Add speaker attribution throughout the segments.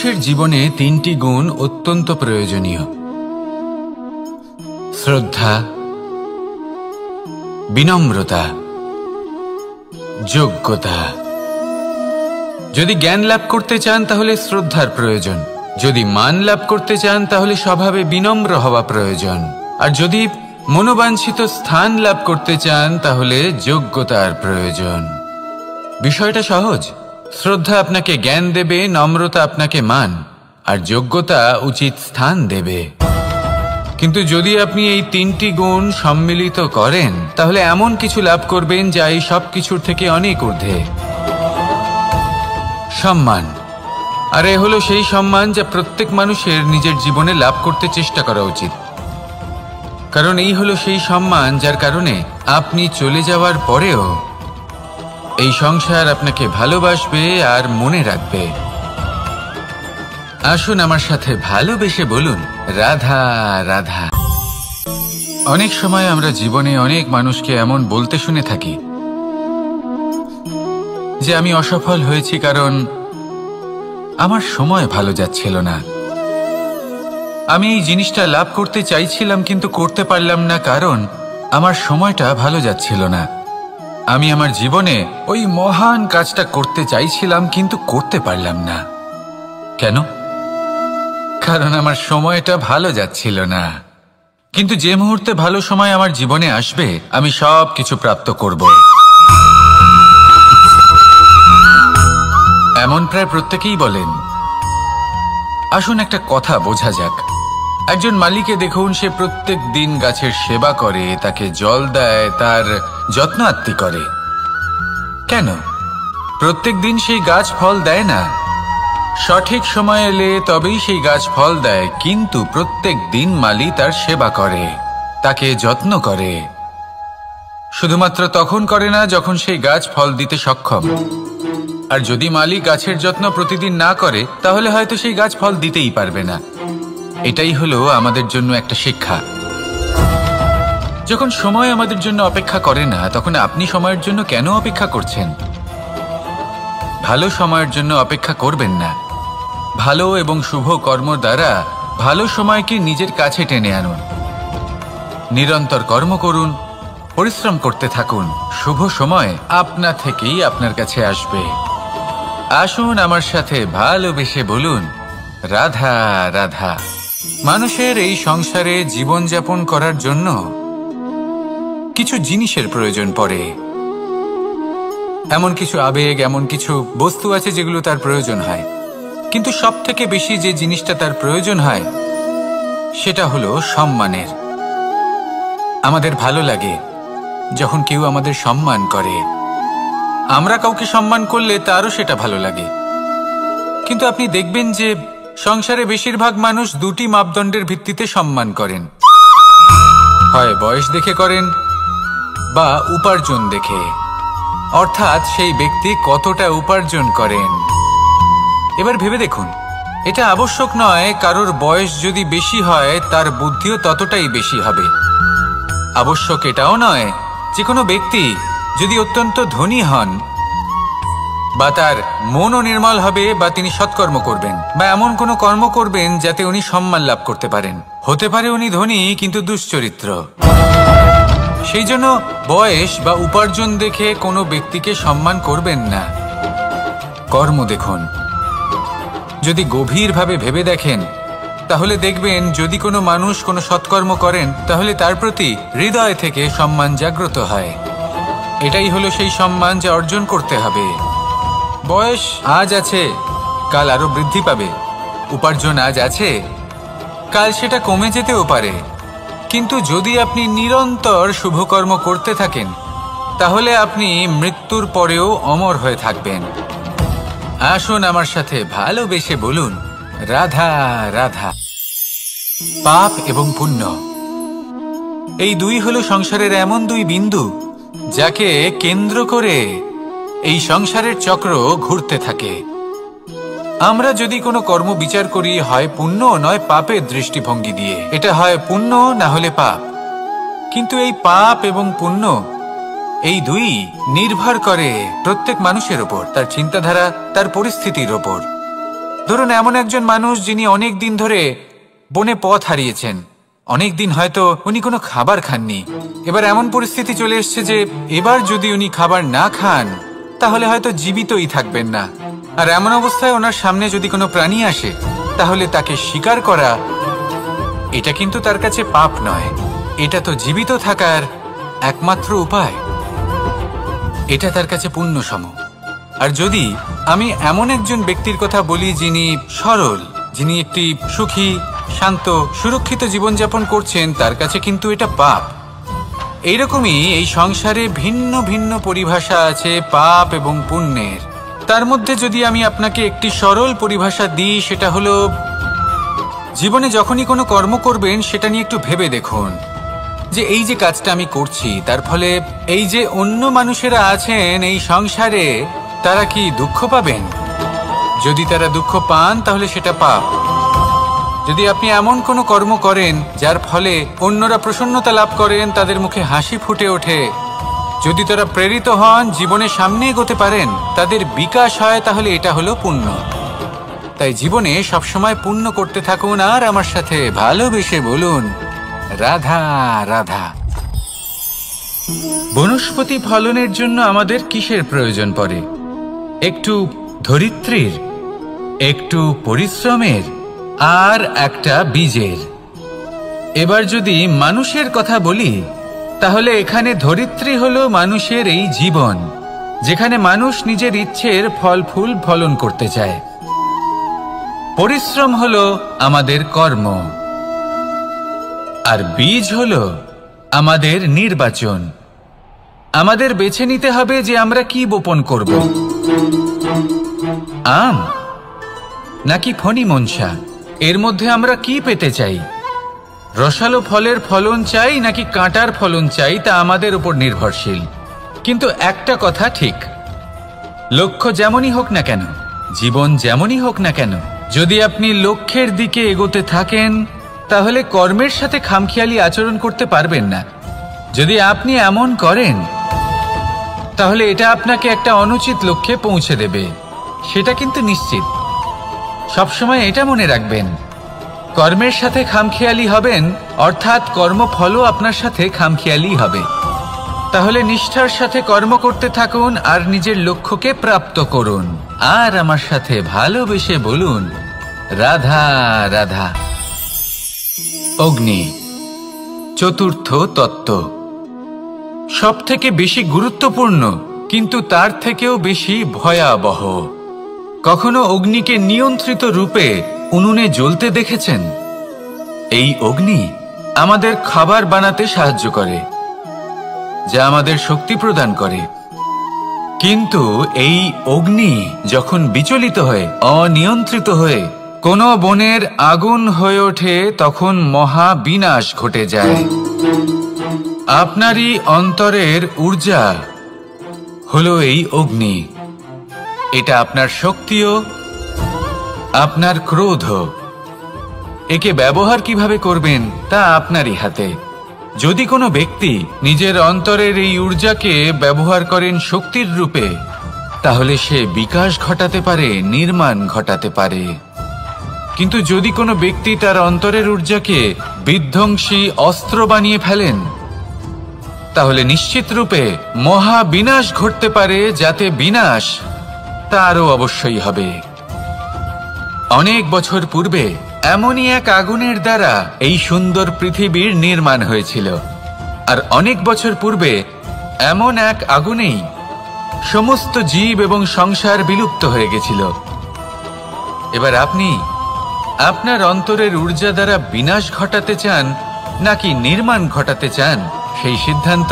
Speaker 1: জীবনে তিনটি গুণ অত্যন্ত প্রয়োজনীয়: শ্রদ্ধা, বিনম্রতা, যোগ্যতা। যদি জ্ঞান লাভ করতে চান তাহলে শ্রদ্ধার প্রয়োজন, যদি মান লাভ করতে চান তাহলে স্বভাবে বিনম্র হওয়া প্রয়োজন, আর যদি মনোবাঞ্ছিত স্থান লাভ করতে চান তাহলে যোগ্যতার প্রয়োজন। বিষয়টা সহজ। শ্রদ্ধা আপনাকে জ্ঞান দেবে, নম্রতা আপনাকে মান, আর যোগ্যতা উচিত স্থান দেবে। কিন্তু যদি আপনি এই তিনটি গুণ সম্মিলিত করেন তাহলে এমন কিছু লাভ করবেন যা এই সব কিছুর থেকে অনেক ঊর্ধ্বে: সম্মান। আর এ হলো সেই সম্মান যা প্রত্যেক মানুষের নিজের জীবনে লাভ করতে চেষ্টা করা উচিত, কারণ এই হলো সেই সম্মান যার কারণে আপনি চলে যাওয়ার পরেও এই সংসার আপনাকে ভালোবাসবে আর মনে রাখবে। আসুন আমার সাথে ভালোবেসে বলুন, রাধা রাধা। অনেক সময় আমরা জীবনে অনেক মানুষকে এমন বলতে শুনে থাকি যে আমি অসফল হয়েছি কারণ আমার সময় ভালো যাচ্ছিল না, আমি এই জিনিসটা লাভ করতে চাইছিলাম কিন্তু করতে পারলাম না কারণ আমার সময়টা ভালো যাচ্ছিল না, আমি আমার জীবনে ওই মহান কাজটা করতে চাইছিলাম কিন্তু করতে পারলাম না। কেন? কারণ আমার সময়টা ভালো যাচ্ছিল না। কিন্তু যে মুহূর্তে ভালো সময় আমার জীবনে আসবে আমি সব কিছু প্রাপ্ত করব। এমন প্রায় প্রত্যেকেই বলেন। আসুন একটা কথা বোঝা যাক। একজন মালিকে দেখুন, সে প্রত্যেক দিন গাছের সেবা করে, তাকে জল দেয়, তার যত্ন আত্তি করে। কেন? প্রত্যেক দিন সেই গাছ ফল দেয় না। সঠিক সময় এলে তবেই সেই গাছ ফল দেয়, কিন্তু প্রত্যেক দিন মালি তার সেবা করে, তাকে যত্ন করে। শুধুমাত্র তখন করে না যখন সেই গাছ ফল দিতে সক্ষম। আর যদি মালি গাছের যত্ন প্রতিদিন না করে তাহলে হয়তো সেই গাছ ফল দিতেই পারবে না। এটাই হলো আমাদের জন্য একটা শিক্ষা। যখন সময় আমাদের জন্য অপেক্ষা করে না তখন আপনি সময়ের জন্য কেন অপেক্ষা করছেন? ভালো সময়ের জন্য অপেক্ষা করবেন না। ভালো এবং শুভ কর্ম দ্বারা ভালো সময়কে নিজের কাছে টেনে আনুন। নিরন্তর কর্ম করুন, পরিশ্রম করতে থাকুন, শুভ সময় আপনা থেকেই আপনার কাছে আসবে। আসুন আমার সাথে ভালোবেসে বলুন, রাধা রাধা। মানুষের এই সংসারে জীবনযাপন করার জন্য কিছু জিনিসের প্রয়োজন পড়ে। এমন কিছু আবেগ, এমন কিছু বস্তু আছে যেগুলো তার প্রয়োজন হয়, কিন্তু সব থেকে বেশি যে জিনিসটা তার প্রয়োজন হয় সেটা হলো সম্মানের। আমাদের ভালো লাগে যখন কেউ আমাদের সম্মান করে। আমরা কাউকে সম্মান করলে তারও সেটা ভালো লাগে। কিন্তু আপনি দেখবেন যে সংসারে বেশিরভাগ মানুষ দুটি মাপদণ্ডের ভিত্তিতে সম্মান করেন। হয় বয়স দেখে করেন বা উপার্জন দেখে, অর্থাৎ সেই ব্যক্তি কতটা উপার্জন করেন। এবার ভেবে দেখুন, এটা আবশ্যক নয় কারোর বয়স যদি বেশি হয় তার বুদ্ধিও ততটাই বেশি হবে। আবশ্যক এটাও নয় যে কোনো ব্যক্তি যদি অত্যন্ত ধনী হন বা তার মনও নির্মল হবে বা তিনি সৎকর্ম করবেন বা এমন কোনো কর্ম করবেন যাতে উনি সম্মান লাভ করতে পারেন। হতে পারে উনি ধনী কিন্তু দুশ্চরিত্র। সেই জন্য বয়স বা উপার্জন দেখে কোনো ব্যক্তিকে সম্মান করবেন না। কর্ম দেখুন। যদি গভীরভাবে ভেবে দেখেন তাহলে দেখবেন যদি কোনো মানুষ কোনো সৎকর্ম করেন তাহলে তার প্রতি হৃদয় থেকে সম্মান জাগ্রত হয়। এটাই হলো সেই সম্মান যা অর্জন করতে হবে। বয়স আজ আছে, কাল আরো বৃদ্ধি পাবে। উপার্জন আজ আছে, কাল সেটা কমে যেতেও পারে। কিন্তু যদি আপনি নিরন্তর শুভকর্ম করতে থাকেন তাহলে আপনি মৃত্যুর পরেও অমর হয়ে থাকবেন। আসুন আমার সাথে ভালোবেসে বলুন, রাধা রাধা। পাপ এবং পুণ্য, এই দুই হলো সংসারের এমন দুই বিন্দু যাকে কেন্দ্র করে এই সংসারের চক্র ঘুরতে থাকে। আমরা যদি কোনো কর্ম বিচার করি হয় পুণ্য নয় পাপের দৃষ্টিভঙ্গি দিয়ে, এটা হয় পুণ্য না হলে পাপ। কিন্তু এই পাপ এবং পুণ্য এই দুই নির্ভর করে প্রত্যেক মানুষের ওপর, তার চিন্তাধারা, তার পরিস্থিতির ওপর। ধরুন এমন একজন মানুষ যিনি অনেক দিন ধরে বনে পথ হারিয়েছেন, অনেক দিন হয়তো উনি কোনো খাবার খাননি। এবার এমন পরিস্থিতি চলে এসছে যে এবার যদি উনি খাবার না খান তাহলে হয়তো জীবিতই থাকবেন না। আর এমন অবস্থায় ওনার সামনে যদি কোনো প্রাণী আসে তাহলে তাকে শিকার করা, এটা কিন্তু তার কাছে পাপ নয়, এটা তো জীবিত থাকার একমাত্র উপায়। এটা তার কাছে পুণ্যসম। আর যদি আমি এমন একজন ব্যক্তির কথা বলি যিনি সরল, যিনি একটি সুখী, শান্ত, সুরক্ষিত জীবনযাপন করছেন, তার কাছে কিন্তু এটা পাপ। এইরকমই এই সংসারে ভিন্ন ভিন্ন পরিভাষা আছে পাপ এবং পুণ্যের। তার মধ্যে যদি আমি আপনাকে একটি সরল পরিভাষা দিই, সেটা হলো জীবনে যখনই কোনো কর্ম করবেন সেটা নিয়ে একটু ভেবে দেখুন যে এই যে কাজটা আমি করছি তার ফলে এই যে অন্য মানুষেরা আছেন এই সংসারে, তারা কি দুঃখ পাবেন? যদি তারা দুঃখ পান তাহলে সেটা পাপ। যদি আপনি এমন কোনো কর্ম করেন যার ফলে অন্যরা প্রসন্নতা লাভ করেন, তাদের মুখে হাসি ফুটে ওঠে, যদি তারা প্রেরিত হন, জীবনে সামনে এগোতে পারেন, তাদের বিকাশ হয়, তাহলে এটা হলো পুণ্য। তাই জীবনে সবসময় পুণ্য করতে থাকুন আর আমার সাথে ভালোবেসে বলুন রাধা রাধা। বনস্পতি ফলনের জন্য আমাদের কিসের প্রয়োজন পড়ে? একটু ধরিত্রীর, একটু পরিশ্রমের, আর একটা বীজের। এবার যদি মানুষের কথা বলি তাহলে এখানে ধরিত্রী হলো মানুষের এই জীবন, যেখানে মানুষ নিজের ইচ্ছের ফল ফুল ফলন করতে চায়। পরিশ্রম হলো আমাদের কর্ম, আর বীজ হলো আমাদের নির্বাচন। আমাদের বেছে নিতে হবে যে আমরা কি বপন করব, আম নাকি ফণি মনসা। এর মধ্যে আমরা কি পেতে চাই? রসালো ফলের ফলন চাই নাকি কাঁটার ফলন চাই, তা আমাদের উপর নির্ভরশীল। কিন্তু একটা কথা ঠিক, লক্ষ্য যেমনই হোক না কেন, জীবন যেমনই হোক না কেন, যদি আপনি লক্ষ্যের দিকে এগোতে থাকেন তাহলে কর্মের সাথে খামখেয়ালি আচরণ করতে পারবেন না। যদি আপনি এমন করেন তাহলে এটা আপনাকে একটা অনুচিত লক্ষ্যে পৌঁছে দেবে, সেটা কিন্তু নিশ্চিত। সবসময় এটা মনে রাখবেন, কর্মের সাথে খামখেয়ালি হবেন অর্থাৎ কর্মফলও আপনার সাথে খামখেয়ালি হবে। তাহলে নিষ্ঠার সাথে কর্ম করতে থাকুন আর নিজের লক্ষ্যকে প্রাপ্ত করুন। আর আমার সাথে ভালোবেসে বলুন রাধা রাধা। অগ্নি চতুর্থ তত্ত্ব, সব থেকে বেশি গুরুত্বপূর্ণ কিন্তু তার থেকেও বেশি ভয়াবহ। কখনো অগ্নিকে নিয়ন্ত্রিত রূপে উনুনে জ্বলতে দেখেছেন? এই অগ্নি আমাদের খাবার বানাতে সাহায্য করে, যা আমাদের শক্তি প্রদান করে। কিন্তু এই অগ্নি যখন বিচলিত হয়ে, অনিয়ন্ত্রিত হয়ে কোনো বনের আগুন হয়ে ওঠে, তখন মহা বিনাশ ঘটে যায়। আপনারই অন্তরের ঊর্জা হলো এই অগ্নি। এটা আপনার শক্তিও, আপনার ক্রোধ। একে ব্যবহার কিভাবে করবেন তা আপনারই হাতে। যদি কোনো ব্যক্তি নিজের অন্তরের এই ঊর্জাকে ব্যবহার করেন শক্তির রূপে, তাহলে সে বিকাশ ঘটাতে পারে, নির্মাণ ঘটাতে পারে। কিন্তু যদি কোনো ব্যক্তি তার অন্তরের ঊর্জাকে বিধ্বংসী অস্ত্র বানিয়ে ফেলেন, তাহলে নিশ্চিত রূপে মহা বিনাশ ঘটতে পারে, যাতে বিনাশ তারও অবশ্যই হবে। অনেক বছর পূর্বে এমনই এক আগুনের দ্বারা এই সুন্দর পৃথিবীর নির্মাণ হয়েছিল। আর অনেক বছর পূর্বে এমন এক আগুনেই সমস্ত জীব এবং সংসার বিলুপ্ত হয়ে গেছিল। এবার আপনি আপনার অন্তরের ঊর্জা দ্বারা বিনাশ ঘটাতে চান নাকি নির্মাণ ঘটাতে চান, সেই সিদ্ধান্ত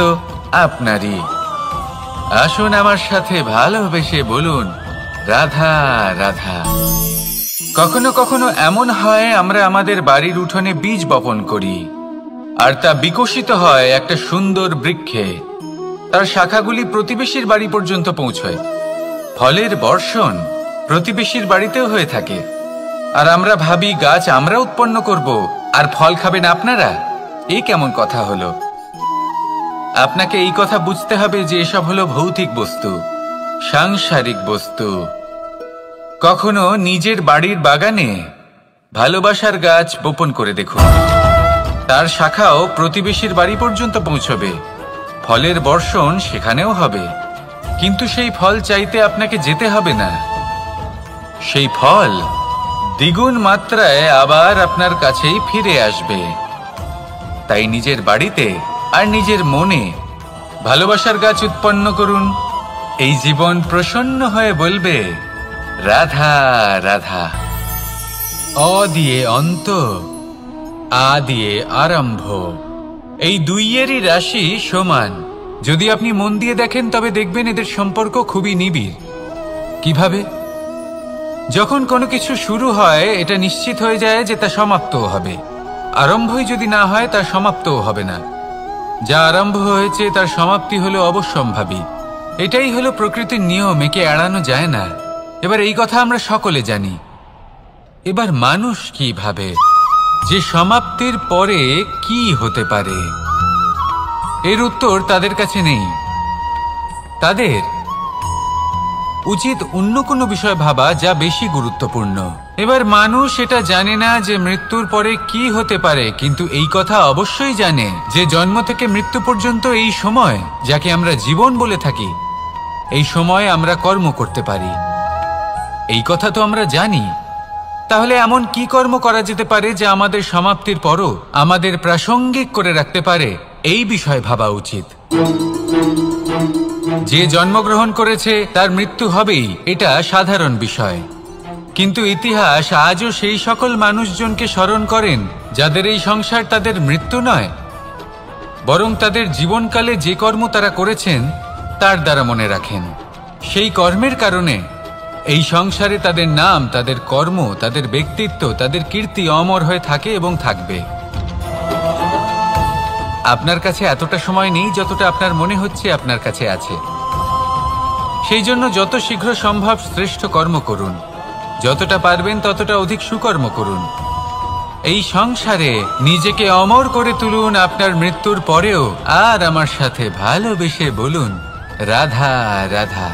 Speaker 1: আপনারই। আসুন আমার সাথে ভালোবেসে বলুন রাধা রাধা। কখনো কখনো এমন হয় আমরা আমাদের বাড়ির উঠোনে বীজ বপন করি, আর তা বিকশিত হয় একটা সুন্দর বৃক্ষে। তার শাখাগুলি প্রতিবেশীর বাড়ি পর্যন্ত পৌঁছয়। ফলের বর্ষণ প্রতিবেশীর বাড়িতেও হয়ে থাকে। আর আমরা ভাবি গাছ আমরা উৎপন্ন করব আর ফল খাবেন আপনারা। এই কেমন কথা হলো? আপনাকে এই কথা বুঝতে হবে যে এসব হলো ভৌতিক বস্তু, সাংসারিক বস্তু। কখনো নিজের বাড়ির বাগানে ভালোবাসার গাছ বপন করে দেখুন। তার শাখাও প্রতিবেশীর বাড়ি পর্যন্ত পৌঁছবে, ফলের বর্ষণ সেখানেও হবে, কিন্তু সেই ফল চাইতে আপনাকে যেতে হবে না। সেই ফল দ্বিগুণ মাত্রায় আবার আপনার কাছেই ফিরে আসবে। তাই নিজের বাড়িতে আর নিজের মনে ভালোবাসার গাছ উৎপন্ন করুন। এই জীবন প্রসন্ন হয়ে বলবে, রাধা রাধা। অ দিয়ে অন্ত, আ দিয়ে আরম্ভ, এই দুইয়েরই রাশি সমান। যদি আপনি মন দিয়ে দেখেন তবে দেখবেন এদের সম্পর্ক খুবই নিবিড়। কিভাবে? যখন কোনো কিছু শুরু হয় এটা নিশ্চিত হয়ে যায় যে তা সমাপ্তও হবে। আরম্ভই যদি না হয় তা সমাপ্তও হবে না। যা আরম্ভ হয়েছে তার সমাপ্তি হলো অবশ্যম্ভাবী। এটাই হলো প্রকৃতির নিয়ম, একে এড়ানো যায় না। এবার এই কথা আমরা সকলে জানি। এবার মানুষ কি ভাবে যে সমাপ্তির পরে কি হতে পারে, এর উত্তর তাদের কাছে নেই। তাদের উচিত অন্য কোনো বিষয় ভাবা যা বেশি গুরুত্বপূর্ণ। এবার মানুষ এটা জানে না যে মৃত্যুর পরে কি হতে পারে, কিন্তু এই কথা অবশ্যই জানে যে জন্ম থেকে মৃত্যু পর্যন্ত এই সময়, যাকে আমরা জীবন বলে থাকি, এই সময় আমরা কর্ম করতে পারি। এই কথা তো আমরা জানি। তাহলে এমন কি কর্ম করা যেতে পারে যা আমাদের সমাপ্তির পরও আমাদের প্রাসঙ্গিক করে রাখতে পারে, এই বিষয়ে ভাবা উচিত। যে জন্মগ্রহণ করেছে তার মৃত্যু হবেই, এটা সাধারণ বিষয়। কিন্তু ইতিহাস আজও সেই সকল মানুষজনকে স্মরণ করেন যাদের এই সংসার তাদের মৃত্যু নয়, বরং তাদের জীবনকালে যে কর্ম তারা করেছেন তার দ্বারা মনে রাখেন। সেই কর্মের কারণে এই সংসারে তাদের নাম, তাদের কর্ম, তাদের ব্যক্তিত্ব, তাদের কীর্তি অমর হয়ে থাকে এবং থাকবে। আপনার কাছে এতটা সময় নেই যতটা আপনার মনে হচ্ছে আপনার কাছে আছে। সেই জন্য যত শীঘ্র সম্ভব শ্রেষ্ঠ কর্ম করুন, যতটা পারবেন ততটা অধিক সুকর্ম করুন। এই সংসারে নিজেকে অমর করে তুলুন আপনার মৃত্যুর পরেও। আর আমার সাথে ভালোবেসে বলুন, রাধা রাধা।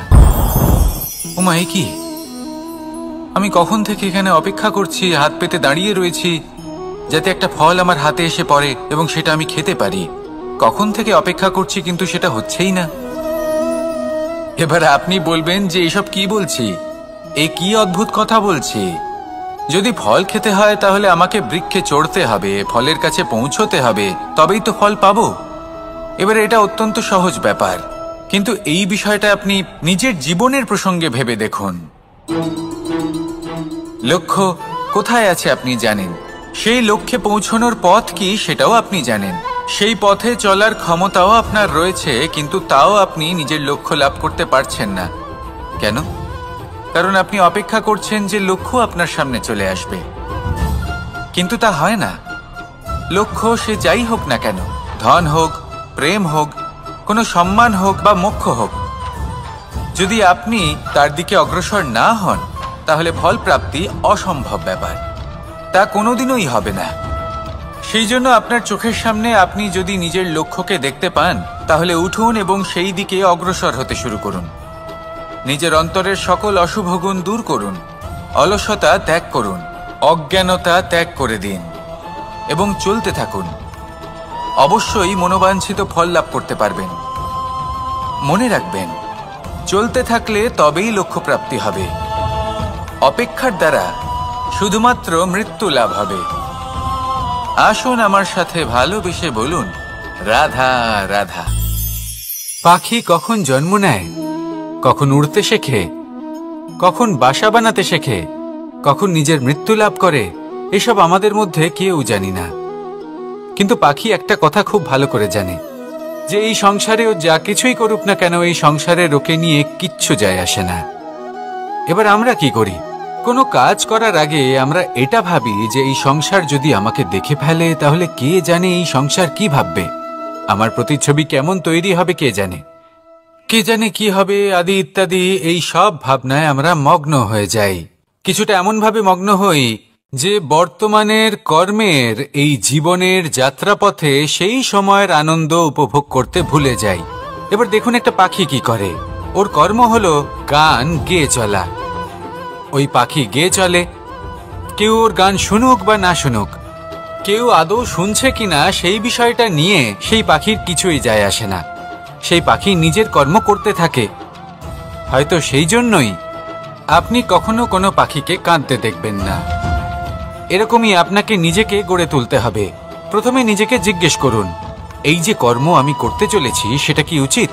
Speaker 1: ওমা, এ কি? আমি কখন থেকে এখানে অপেক্ষা করছি, হাত পেতে দাঁড়িয়ে রয়েছি যাতে একটা ফল আমার হাতে এসে পড়ে এবং সেটা আমি খেতে পারি। কখন থেকে অপেক্ষা করছি, কিন্তু সেটা হচ্ছেই না। এবার আপনি বলবেন যে এসব কি বলছি, এ কি অদ্ভুত কথা বলছি। যদি ফল খেতে হয় তাহলে আমাকে বৃক্ষে চড়তে হবে, ফলের কাছে পৌঁছতে হবে, তবেই তো ফল পাবো। এবার এটা অত্যন্ত সহজ ব্যাপার, কিন্তু এই বিষয়টা আপনি নিজের জীবনের প্রসঙ্গে ভেবে দেখুন। লক্ষ্য কোথায় আছে আপনি জানেন, সেই লক্ষ্যে পৌঁছানোর পথ কি সেটাও আপনি জানেন, সেই পথে চলার ক্ষমতাও আপনার রয়েছে, কিন্তু তাও আপনি নিজের লক্ষ্য লাভ করতে পারছেন না। কেন? কারণ আপনি অপেক্ষা করছেন যে লক্ষ্য আপনার সামনে চলে আসবে, কিন্তু তা হয় না। লক্ষ্য সে যাই হোক না কেন, ধন হোক, প্রেম হোক, কোনো সম্মান হোক বা মোক্ষ হোক, যদি আপনি তার দিকে অগ্রসর না হন তাহলে ফল প্রাপ্তি অসম্ভব ব্যাপার, তা কোনোদিনই হবে না। সেই জন্য আপনার চোখের সামনে আপনি যদি নিজের লক্ষ্যকে দেখতে পান তাহলে উঠুন এবং সেই দিকে অগ্রসর হতে শুরু করুন। নিজের অন্তরের সকল অশুভ গুণ দূর করুন, অলসতা ত্যাগ করুন, অজ্ঞানতা ত্যাগ করে দিন এবং চলতে থাকুন। অবশ্যই মনোবাঞ্ছিত ফল লাভ করতে পারবেন। মনে রাখবেন, চলতে থাকলে তবেই লক্ষ্য প্রাপ্তি হবে। অপেক্ষার দ্বারা শুধুমাত্র মৃত্যু লাভ হবে। আসুন আমার সাথে ভালোবেসে বলুন, রাধা রাধা। পাখি কখন জন্ম নেয়, কখন উড়তে শেখে, কখন বাসা বানাতে শেখে, কখন নিজের মৃত্যু লাভ করে, এসব আমাদের মধ্যে কেউ জানি না। কিন্তু পাখি একটা কথা খুব ভালো করে জানে, যে এই সংসারে ও যা কিছুই করুক না কেন, এই সংসারের ওকে নিয়ে কিচ্ছু যায় আসে না। এবার আমরা কি করি? কোনো কাজ করার আগে আমরা এটা ভাবি যে এই সংসার যদি আমাকে দেখে ফেলে তাহলে কে জানে এই সংসার কি ভাববে, আমার প্রতিচ্ছবি কেমন তৈরি হবে কে জানে, কে জানে কি হবে আদি ইত্যাদি। এই সব ভাবনায় আমরা মগ্ন হয়ে যাই। কিছুটা এমন ভাবে মগ্ন হই যে বর্তমানের কর্মের এই জীবনের যাত্রাপথে সেই সময়ের আনন্দ উপভোগ করতে ভুলে যাই। এবার দেখুন একটা পাখি কি করে, ওর কর্ম হলো গান গেয়ে চলা। ওই পাখি গেয়ে চলে, কেউ ওর গান শুনুক বা না শুনুক, কেউ আদৌ শুনছে কিনা সেই বিষয়টা নিয়ে সেই পাখির কিছুই যায় আসে না। সেই পাখি নিজের কর্ম করতে থাকে। হয়তো সেই জন্যই আপনি কখনো কোনো পাখিকে কাঁদতে দেখবেন না। এরকমই আপনাকে নিজেকে গড়ে তুলতে হবে। প্রথমে নিজেকে জিজ্ঞেস করুন, এই যে কর্ম আমি করতে চলেছি সেটা কি উচিত?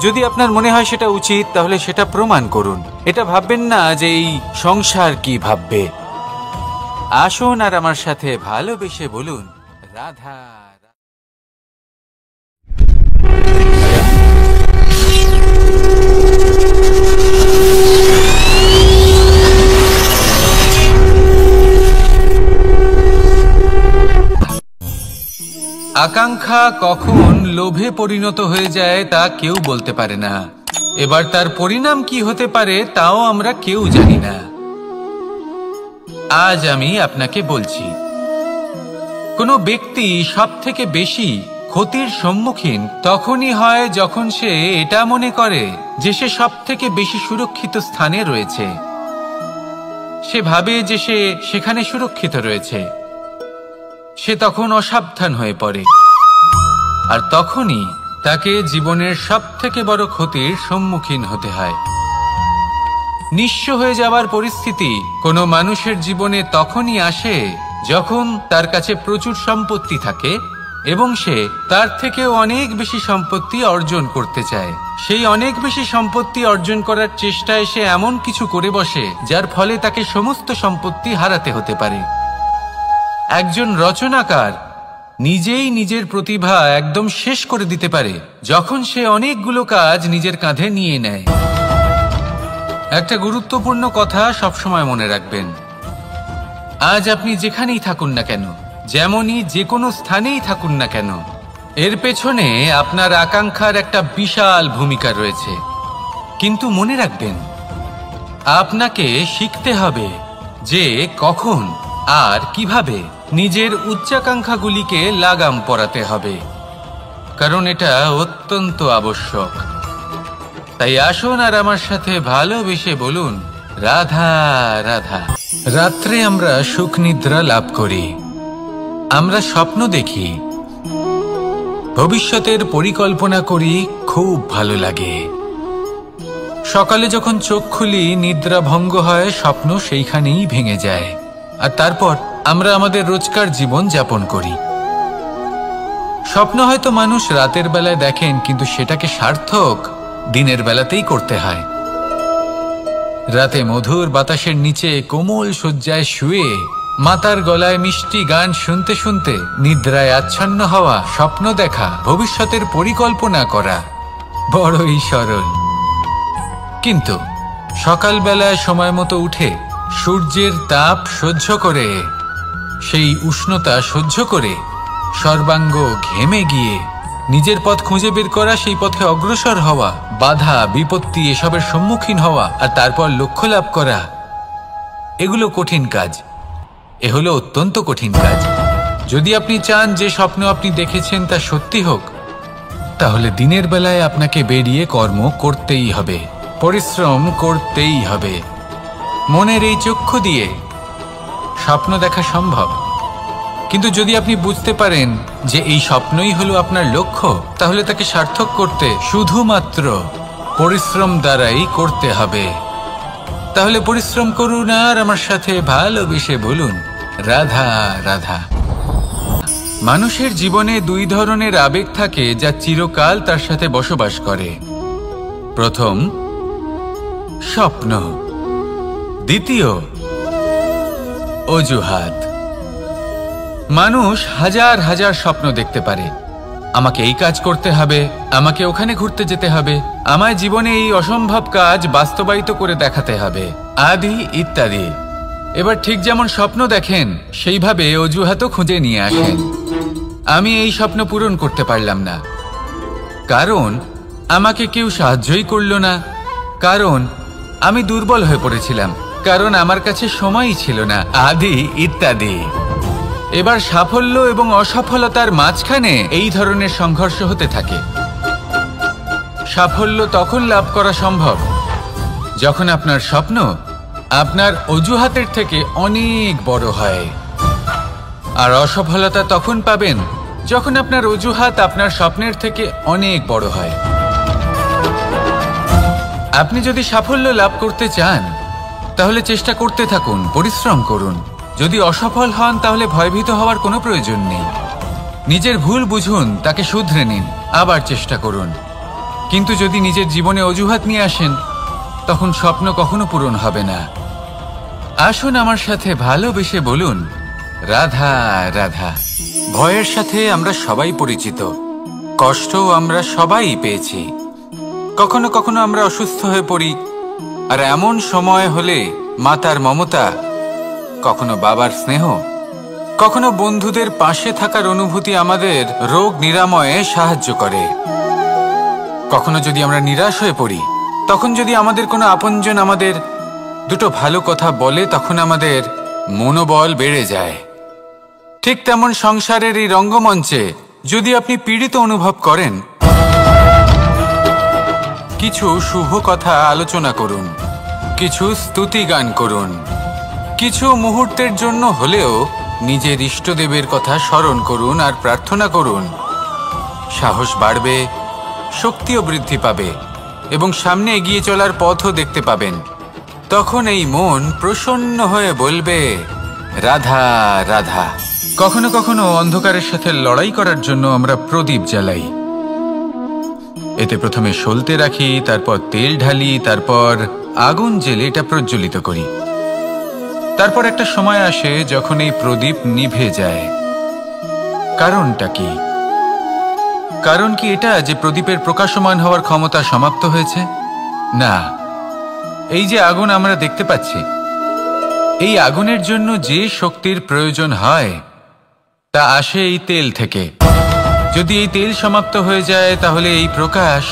Speaker 1: যদি আপনার মনে হয় সেটা উচিত, তাহলে সেটা প্রমাণ করুন। এটা ভাববেন না যে এই সংসার কি ভাববে। আসুন আর আমার সাথে ভালোবেসে বলুন, রাধা। আকাঙ্ক্ষা কখন লোভে পরিণত হয়ে যায় তা কেউ বলতে পারে না। এবার তার পরিণাম কি হতে পারে তাও আমরা কেউ জানি না। আজ আমি আপনাকে বলছি, কোনো ব্যক্তি সবথেকে বেশি ক্ষতির সম্মুখীন তখনই হয় যখন সে এটা মনে করে যে সে সবথেকে বেশি সুরক্ষিত স্থানে রয়েছে। সে ভাবে যে সে সেখানে সুরক্ষিত রয়েছে। সে তখন অসাবধান হয়ে পড়ে, আর তখনই তাকে জীবনের সবথেকে বড় ক্ষতির সম্মুখীন হতে হয়। নিঃস্ব হয়ে যাওয়ার পরিস্থিতি কোনো মানুষের জীবনে তখনই আসে যখন তার কাছে প্রচুর সম্পত্তি থাকে এবং সে তার থেকেও অনেক বেশি সম্পত্তি অর্জন করতে চায়। সেই অনেক বেশি সম্পত্তি অর্জন করার চেষ্টায় সে এমন কিছু করে বসে যার ফলে তাকে সমস্ত সম্পত্তি হারাতে হতে পারে। একজন রচনাকার নিজেই নিজের প্রতিভা একদম শেষ করে দিতে পারে যখন সে অনেকগুলো কাজ নিজের কাঁধে নিয়ে নেয়। একটা গুরুত্বপূর্ণ কথা সবসময় মনে রাখবেন, আজ আপনি যেখানেই থাকুন না কেন, যেমনই যে কোনো স্থানেই থাকুন না কেন, এর পেছনে আপনার আকাঙ্ক্ষার একটা বিশাল ভূমিকা রয়েছে। কিন্তু মনে রাখবেন, আপনাকে শিখতে হবে যে কখন আর কিভাবে নিজের উচ্চাকাঙ্ক্ষাগুলিকে লাগাম পরাতে হবে, কারণ এটা অত্যন্ত আবশ্যক। তাই আসুন আর আমার সাথে ভালোবেসে বলুন, রাধা রাধা। রাত্রে আমরা সুখ নিদ্রা লাভ করি, আমরা স্বপ্ন দেখি, ভবিষ্যতের পরিকল্পনা করি, খুব ভালো লাগে। সকালে যখন চোখ খুলি, নিদ্রা ভঙ্গ হয়, স্বপ্ন সেইখানেই ভেঙে যায়, আর তারপর আমরা আমাদের রোজকার জীবন যাপন করি। স্বপ্ন হয়তো মানুষ রাতের বেলায় দেখেন, কিন্তু সেটাকে সার্থক দিনের বেলাতেই করতে হয়। রাতে মধুর বাতাসের নিচে কোমল শয্যায় শুয়ে মাতার গলায় মিষ্টি গান শুনতে শুনতে নিদ্রায় আচ্ছন্ন হওয়া, স্বপ্ন দেখা, ভবিষ্যতের পরিকল্পনা করা বড়ই সরল। কিন্তু সকালবেলায় সময় মতো উঠে সূর্যের তাপ সহ্য করে, সেই উষ্ণতা সহ্য করে সর্বাঙ্গ ঘেমে গিয়ে নিজের পথ খুঁজে বের করা, সেই পথে অগ্রসর হওয়া, বাধা বিপত্তি এসবের সম্মুখীন হওয়া, আর তারপর লক্ষ্য লাভ করা, এগুলো কঠিন কাজ। এ হলো অত্যন্ত কঠিন কাজ। যদি আপনি চান যে স্বপ্ন আপনি দেখেছেন তা সত্যি হোক, তাহলে দিনের বেলায় আপনাকে বেরিয়ে কর্ম করতেই হবে, পরিশ্রম করতেই হবে। মনের এই চক্ষু দিয়ে স্বপ্ন দেখা সম্ভব, কিন্তু যদি আপনি বুঝতে পারেন যে এই স্বপ্নই হলো আপনার লক্ষ্য, তাহলে তাকে সার্থক করতে শুধুমাত্র পরিশ্রম দ্বারাই করতে হবে। তাহলে পরিশ্রম করুন আর আমার সাথে ভালোবেসে বলুন, রাধা রাধা। মানুষের জীবনে দুই ধরনের আবেগ থাকে যা চিরকাল তার সাথে বসবাস করে। প্রথম, স্বপ্ন। দ্বিতীয়, অজুহাত। মানুষ হাজার হাজার স্বপ্ন দেখতে পারে। আমাকে এই কাজ করতে হবে, আমাকে ওখানে ঘুরতে যেতে হবে, আমায় জীবনে এই অসম্ভব কাজ বাস্তবায়িত করে দেখাতে হবে, আদি ইত্যাদি। এবার ঠিক যেমন স্বপ্ন দেখেন, সেইভাবে অজুহাতও খুঁজে নিয়ে আসেন। আমি এই স্বপ্ন পূরণ করতে পারলাম না, কারণ আমাকে কেউ সাহায্যই করলো না, কারণ আমি দুর্বল হয়ে পড়েছিলাম, কারণ আমার কাছে সময়ই ছিল না, আদি ইত্যাদি। এবার সাফল্য এবং অসফলতার মাঝখানে এই ধরনের সংঘর্ষ হতে থাকে। সাফল্য তখন লাভ করা সম্ভব যখন আপনার স্বপ্ন আপনার অজুহাতের থেকে অনেক বড় হয়। আর অসফলতা তখন পাবেন যখন আপনার অজুহাত আপনার স্বপ্নের থেকে অনেক বড় হয়। আপনি যদি সাফল্য লাভ করতে চান তাহলে চেষ্টা করতে থাকুন, পরিশ্রম করুন। যদি অসফল হন তাহলে ভয়ভীত হওয়ার কোনো প্রয়োজন নেই। নিজের ভুল বুঝুন, তাকে শুধরে নিন, আবার চেষ্টা করুন। কিন্তু যদি নিজের জীবনে অজুহাত নিয়ে আসেন তখন স্বপ্ন কখনো পূরণ হবে না। আসুন আমার সাথে ভালোবেসে বলুন, রাধা রাধা। ভয়ের সাথে আমরা সবাই পরিচিত, কষ্টও আমরা সবাই পেয়েছি। কখনো কখনো আমরা অসুস্থ হয়ে পড়ি, আর এমন সময় হলে মাতার মমতা, কখনো বাবার স্নেহ, কখনো বন্ধুদের পাশে থাকার অনুভূতি আমাদের রোগ নিরাময়ে সাহায্য করে। কখনো যদি আমরা নিরাশ হয়ে পড়ি, তখন যদি আমাদের কোনো আপনজন আমাদের দুটো ভালো কথা বলে, তখন আমাদের মনোবল বেড়ে যায়। ঠিক তেমন সংসারের এই রঙ্গমঞ্চে যদি আপনি পীড়িত অনুভব করেন, কিছু শুভ কথা আলোচনা করুন, কিছু স্তুতি গান করুন, কিছু মুহূর্তের জন্য হলেও নিজের ইষ্টদেবের কথা স্মরণ করুন আর প্রার্থনা করুন। সাহস বাড়বে, শক্তিও বৃদ্ধি পাবে এবং সামনে এগিয়ে চলার পথও দেখতে পাবেন। তখন এই মন প্রসন্ন হয়ে বলবে, রাধা রাধা। কখনো কখনো অন্ধকারের সাথে লড়াই করার জন্য আমরা প্রদীপ জ্বালাই। এতে প্রথমে সলতে রাখি, তারপর তেল ঢালি, তারপর আগুন জেলে এটা প্রজ্বলিত করি। তারপর একটা সময় আসে যখন এই প্রদীপ নিভে যায়। কারণটা কি? কারণ কি এটা যে প্রদীপের প্রকাশমান হওয়ার ক্ষমতা সমাপ্ত হয়েছে? না, এই যে আগুন আমরা দেখতে পাচ্ছি, এই আগুনের জন্য যে শক্তির প্রয়োজন হয় তা আসে এই তেল থেকে। যদি এই তেল সমাপ্ত হয়ে যায় তাহলে এই প্রকাশ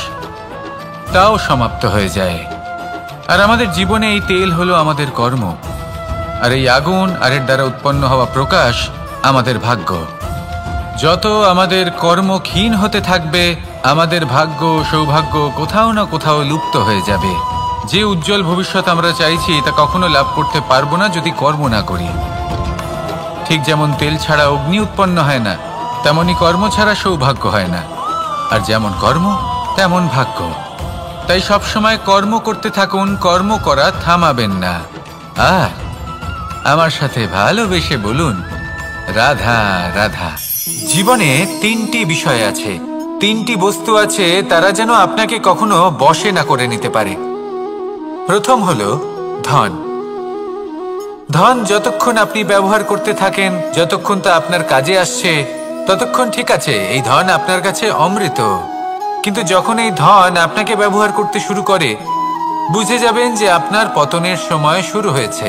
Speaker 1: তাও সমাপ্ত হয়ে যায়। আর আমাদের জীবনে এই তেল হলো আমাদের কর্ম, আর এই আগুন আর এর দ্বারা উৎপন্ন হওয়া প্রকাশ আমাদের ভাগ্য। যত আমাদের কর্ম ক্ষীণ হতে থাকবে, আমাদের ভাগ্য সৌভাগ্য কোথাও না কোথাও লুপ্ত হয়ে যাবে। যে উজ্জ্বল ভবিষ্যৎ আমরা চাইছি তা কখনো লাভ করতে পারবো না যদি কর্ম না করি। ঠিক যেমন তেল ছাড়া অগ্নি উৎপন্ন হয় না, তেমনি কর্ম ছাড়া সৌভাগ্য হয় না। আর যেমন কর্ম তেমন ভাগ্য। তাই সবসময় কর্ম করতে থাকুন, কর্ম করা থামাবেন না। আর আমার সাথে ভালোবেসে বলুন, রাধা রাধা। জীবনে তিনটি বিষয় আছে, তিনটি বস্তু আছে, তারা যেন আপনাকে কখনো বশে না করে নিতে পারে। প্রথম হলো ধন। ধন যতক্ষণ আপনি ব্যবহার করতে থাকেন, যতক্ষণ তা আপনার কাজে আসছে, ততক্ষণ ঠিক আছে, এই ধন আপনার কাছে অমৃত। কিন্তু যখন এই ধন আপনাকে ব্যবহার করতে শুরু করে, বুঝে যাবেন যে আপনার পতনের সময় শুরু হয়েছে।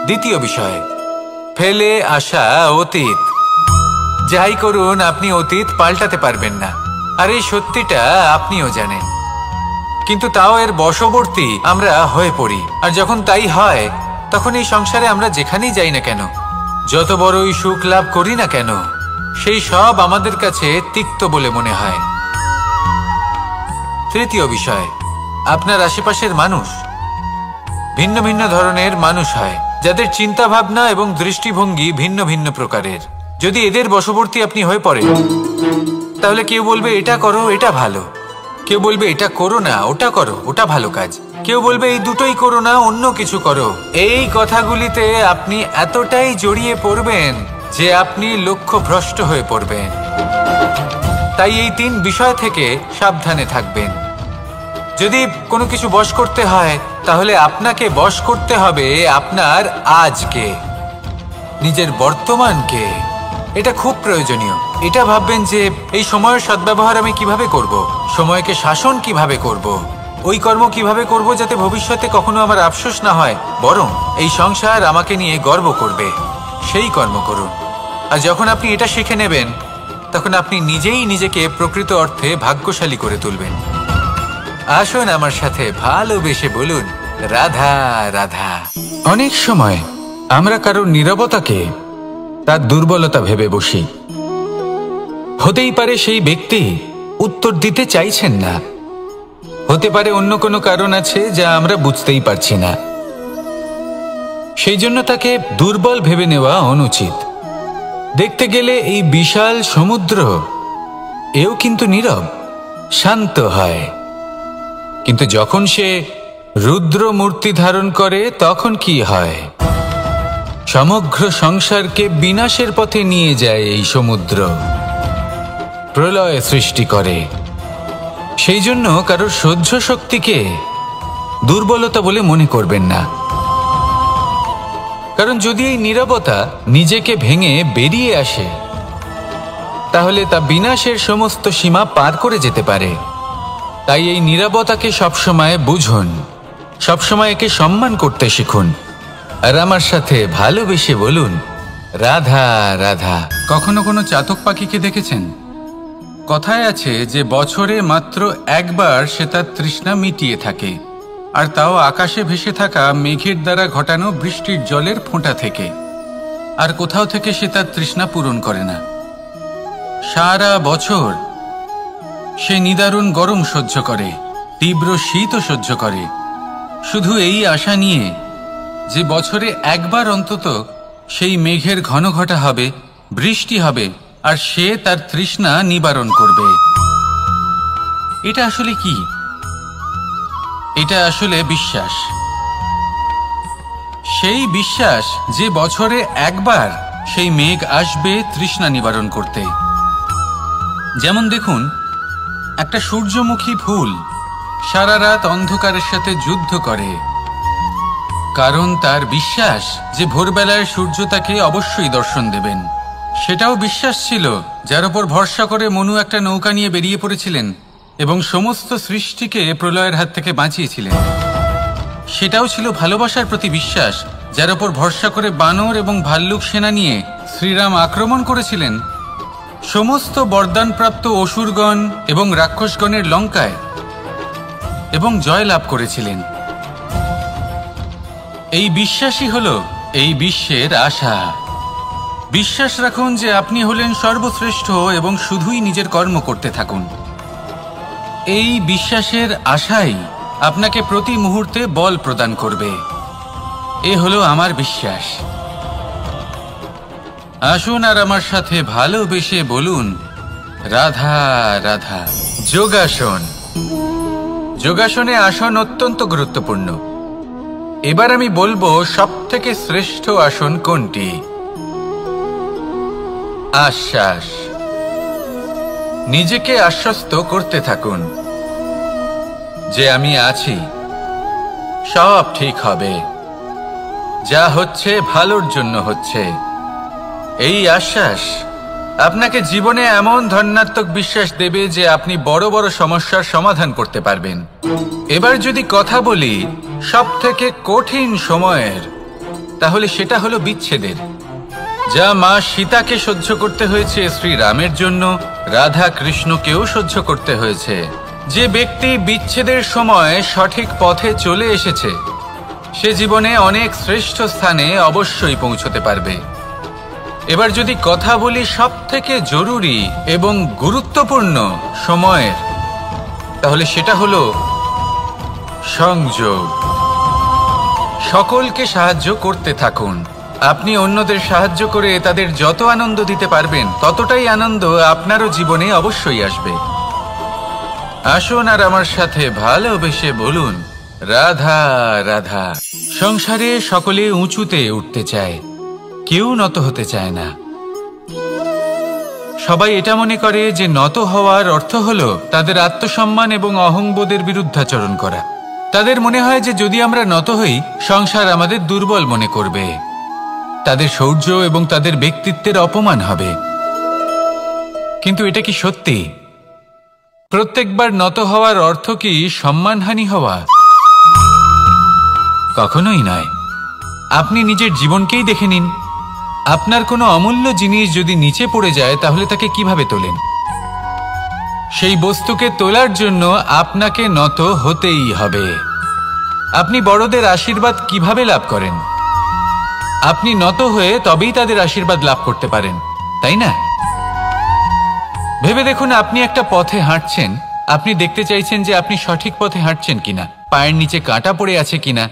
Speaker 1: দ্বিতীয় বিষয়, ফেলে আসা অতীত। যাই করুন, আপনি অতীত পাল্টাতে পারবেন না, আর এই সত্যিটা আপনিও জানেন। কিন্তু তাও এর বশবর্তী আমরা হয়ে পড়ি। আর যখন তাই হয়, তখন এই সংসারে আমরা যেখানেই যাই না কেন, যত বড়ই সুখ লাভ করি না কেন, সেই সব আমাদের কাছে তিক্ত বলে মনে হয়। তৃতীয় বিষয়, আপনার আশেপাশের মানুষ ভিন্ন ভিন্ন ধরনের মানুষ হয়, যাদের চিন্তা ভাবনা এবং দৃষ্টিভঙ্গি ভিন্ন ভিন্ন প্রকারের। যদি এদের বশবর্তী আপনি হয়ে পড়েন, তাহলে কেউ বলবে এটা করো, এটা ভালো। কেউ বলবে এটা করো না, ওটা করো, ওটা ভালো কাজ। কেউ বলবে এই দুটোই করো না, অন্য কিছু করো। এই কথাগুলিতে আপনি এতটাই জড়িয়ে পড়বেন যে আপনি লক্ষ্যভ্রষ্ট হয়ে পড়বেন। তাই এই তিন বিষয় থেকে সাবধানে থাকবেন। যদি কোনো কিছু বশ করতে হয়, তাহলে আপনাকে বশ করতে হবে আপনার আজকে, নিজের বর্তমানকে। এটা খুব প্রয়োজনীয়। এটা ভাববেন যে এই সময়ের সদ্ব্যবহার আমি কিভাবে করব, সময়কে শাসন কিভাবে করব, ওই কর্ম কিভাবে করব যাতে ভবিষ্যতে কখনো আমার আফসোস না হয়, বরং এই সংসার আমাকে নিয়ে গর্ব করবে, সেই কর্ম করুন। আর যখন আপনি এটা শিখে নেবেন, তখন আপনি নিজেই নিজেকে প্রকৃত অর্থে ভাগ্যশালী করে তুলবেন। আসুন আমার সাথে ভালোবেসে বলুন, রাধা রাধা। অনেক সময় আমরা কারোর নীরবতাকে তার দুর্বলতা ভেবে বসি। হতেই পারে সেই ব্যক্তি উত্তর দিতে চাইছেন না, হতে পারে অন্য কোনো কারণ আছে যা আমরা বুঝতেই পারছি না। সেই জন্য তাকে দুর্বল ভেবে নেওয়া অনুচিত। দেখতে গেলে এই বিশাল সমুদ্র এও কিন্তু নীরব, শান্ত হয়। কিন্তু যখন সে রুদ্র মূর্তি ধারণ করে তখন কি হয়? সমগ্র সংসারকে বিনাশের পথে নিয়ে যায় এই সমুদ্র, প্রলয় সৃষ্টি করে। সেই জন্য কারোর সহ্য শক্তিকে দুর্বলতা বলে মনে করবেন না। কারণ যদি এই নীরবতা নিজেকে ভেঙে বেরিয়ে আসে, তাহলে তা বিনাশের সমস্ত সীমা পার করে যেতে পারে। তাই এই নীরবতাকে সবসময় বুঝুন, সবসময় একে সম্মান করতে শিখুন, আর আমার সাথে ভালোবেসে বলুন, রাধা রাধা। কখনো কোনো চাতক পাখিকে দেখেছেন? কথায় আছে যে বছরে মাত্র একবার সে তার তৃষ্ণা মিটিয়ে থাকে, আর তাও আকাশে ভেসে থাকা মেঘের দ্বারা ঘটানো বৃষ্টির জলের ফোঁটা থেকে। আর কোথাও থেকে সে তার তৃষ্ণা পূরণ করে না। সারা বছর সে নিদারুণ গরম সহ্য করে, তীব্র শীতও সহ্য করে, শুধু এই আশা নিয়ে যে বছরে একবার অন্তত সেই মেঘের ঘন ঘটা হবে, বৃষ্টি হবে, আর সে তার তৃষ্ণা নিবারণ করবে। এটা আসলে কি? এটা আসলে বিশ্বাস। সেই বিশ্বাস যে বছরে একবার সেই মেঘ আসবে তৃষ্ণা নিবারণ করতে। যেমন দেখুন, একটা সূর্যমুখী ফুল সারা রাত অন্ধকারের সাথে যুদ্ধ করে, কারণ তার বিশ্বাস যে ভোরবেলায় সূর্য তাকে অবশ্যই দর্শন দেবেন। সেটাও বিশ্বাস ছিল যার উপর ভরসা করে মনু একটা নৌকা নিয়ে বেরিয়ে পড়েছিলেন এবং সমস্ত সৃষ্টিকে প্রলয়ের হাত থেকে বাঁচিয়েছিলেন। সেটাও ছিল ভালোবাসার প্রতি বিশ্বাস, যার উপর ভরসা করে বানর এবং ভাল্লুক সেনা নিয়ে শ্রীরাম আক্রমণ করেছিলেন সমস্ত বরদানপ্রাপ্ত অসুরগণ এবং রাক্ষসগণের লঙ্কায় এবং জয় লাভ করেছিলেন। এই বিশ্বাসই হল এই বিশ্বের আশা। বিশ্বাস রাখুন যে আপনি হলেন সর্বশ্রেষ্ঠ এবং শুধুই নিজের কর্ম করতে থাকুন। এই বিশ্বাসের আশাই আপনাকে প্রতি মুহূর্তে বল প্রদান করবে। এ হলো আমার বিশ্বাস। আসুন আর আমার সাথে ভালোবেসে বলুন, রাধা রাধা। যোগাসন। যোগাসনে আসন অত্যন্ত গুরুত্বপূর্ণ। এবার আমি বলবো সবথেকে শ্রেষ্ঠ আসন কোনটি। আশ্বাস। নিজেকে আশ্বস্ত করতে থাকুন যে আমি আছি, সব ঠিক হবে, যা হচ্ছে ভালোর জন্য হচ্ছে। এই আশ্বাস আপনাকে জীবনে এমন ধনাত্মক বিশ্বাস দেবে যে আপনি বড় বড় সমস্যার সমাধান করতে পারবেন। এবার যদি কথা বলি সবথেকে কঠিন সময়ের, তাহলে সেটা হলো বিচ্ছেদের। যা মা সীতাকে সহ্য করতে হয়েছে শ্রীরামের জন্য, রাধা কৃষ্ণকেও সহ্য করতে হয়েছে। যে ব্যক্তি বিচ্ছেদের সময় সঠিক পথে চলে এসেছে, সে জীবনে অনেক শ্রেষ্ঠ স্থানে অবশ্যই পৌঁছতে পারবে। এবার যদি কথা বলি সবথেকে জরুরি এবং গুরুত্বপূর্ণ সময়ের, তাহলে সেটা হলো সংযোগ। সকলকে সাহায্য করতে থাকুন। আপনি অন্যদের সাহায্য করে তাদের যত আনন্দ দিতে পারবেন, ততটাই আনন্দ আপনারও জীবনে অবশ্যই আসবে। আসুন আর আমার সাথে ভালোবেসে বলুন, রাধা রাধা। সংসারে সকলে উঁচুতে উঠতে চায়, কেউ নত হতে চায় না। সবাই এটা মনে করে যে নত হওয়ার অর্থ হলো তাদের আত্মসম্মান এবং অহংবোধের বিরুদ্ধাচরণ করা। তাদের মনে হয় যে যদি আমরা নত হই, সংসার আমাদের দুর্বল মনে করবে, তাদের শৌর্য এবং তাদের ব্যক্তিত্বের অপমান হবে। কিন্তু এটা কি সত্যি? প্রত্যেকবার নত হওয়ার অর্থ কি সম্মানহানি হওয়া? কখনোই নয়। আপনি নিজের জীবনকেই দেখে নিন। আপনার কোনো অমূল্য জিনিস যদি নিচে পড়ে যায়, তাহলে তাকে কিভাবে তোলেন? সেই বস্তুকে তোলার জন্য আপনাকে নত হতেই হবে। আপনি বড়দের আশীর্বাদ কিভাবে লাভ করেন? আপনি নত হয়ে তবেই তাদের আশীর্বাদ লাভ করতে পারেন, তাই না? ভেবে দেখুন, আপনি একটা পথে হাঁটছেন, আপনি দেখতে চাইছেন যে আপনি সঠিক পথে হাঁটছেন কিনা, পায়ের নিচে কাঁটা পড়ে আছে কিনা।